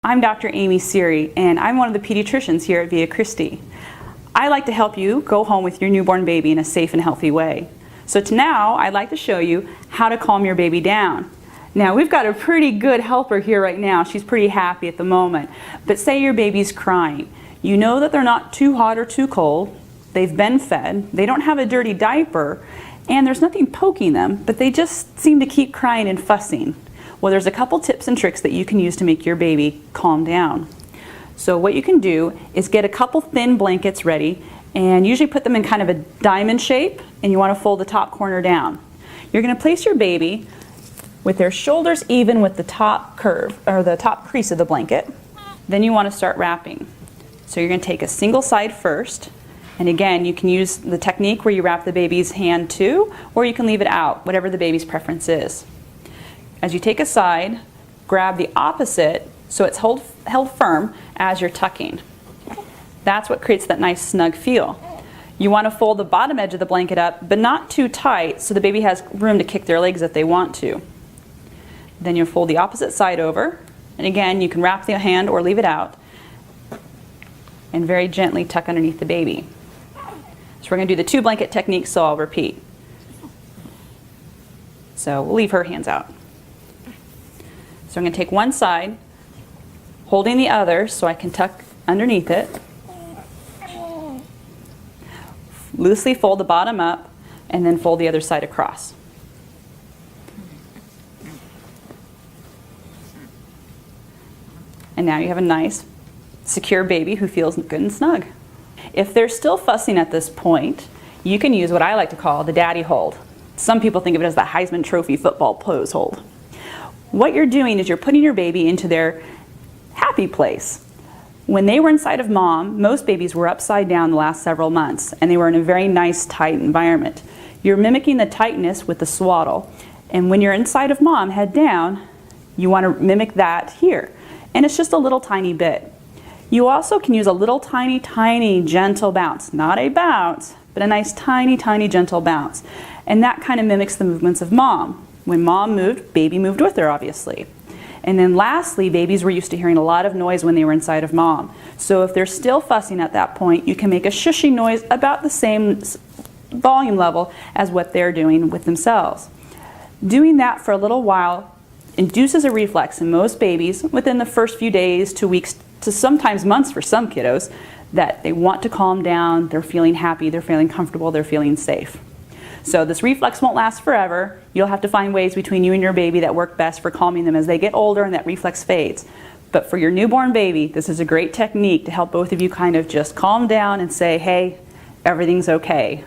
I'm Dr. Amy Siri, and I'm one of the pediatricians here at Via Christi. I like to help you go home with your newborn baby in a safe and healthy way. So now I'd like to show you how to calm your baby down. Now we've got a pretty good helper here right now. She's pretty happy at the moment. But say your baby's crying. You know that they're not too hot or too cold. They've been fed. They don't have a dirty diaper. And there's nothing poking them, but they just seem to keep crying and fussing. Well, there's a couple tips and tricks that you can use to make your baby calm down. So what you can do is get a couple thin blankets ready and usually put them in kind of a diamond shape, and you want to fold the top corner down. You're going to place your baby with their shoulders even with the top curve or the top crease of the blanket. Then you want to start wrapping. So you're going to take a single side first, and again you can use the technique where you wrap the baby's hand too, or you can leave it out, whatever the baby's preference is. As you take a side, grab the opposite so it's held firm as you're tucking. That's what creates that nice snug feel. You want to fold the bottom edge of the blanket up, but not too tight so the baby has room to kick their legs if they want to. Then you'll fold the opposite side over, and again you can wrap the hand or leave it out and very gently tuck underneath the baby. So we're going to do the two blanket technique, so I'll repeat. So we'll leave her hands out. So I'm going to take one side, holding the other so I can tuck underneath it. Loosely fold the bottom up and then fold the other side across. And now you have a nice, secure baby who feels good and snug. If they're still fussing at this point, you can use what I like to call the daddy hold. Some people think of it as the Heisman Trophy football pose hold. What you're doing is you're putting your baby into their happy place. When they were inside of mom, most babies were upside down the last several months, and they were in a very nice, tight environment. You're mimicking the tightness with the swaddle, and when you're inside of mom, head down, you want to mimic that here. And it's just a little tiny bit. You also can use a little tiny, tiny, gentle bounce. Not a bounce, but a nice, tiny, tiny, gentle bounce. And that kind of mimics the movements of mom. When mom moved, baby moved with her, obviously. And then lastly, babies were used to hearing a lot of noise when they were inside of mom. So if they're still fussing at that point, you can make a shushing noise about the same volume level as what they're doing with themselves. Doing that for a little while induces a reflex in most babies within the first few days to weeks to sometimes months for some kiddos that they want to calm down, they're feeling happy, they're feeling comfortable, they're feeling safe. So this reflex won't last forever. You'll have to find ways between you and your baby that work best for calming them as they get older and that reflex fades. But for your newborn baby, this is a great technique to help both of you kind of just calm down and say, hey, everything's okay.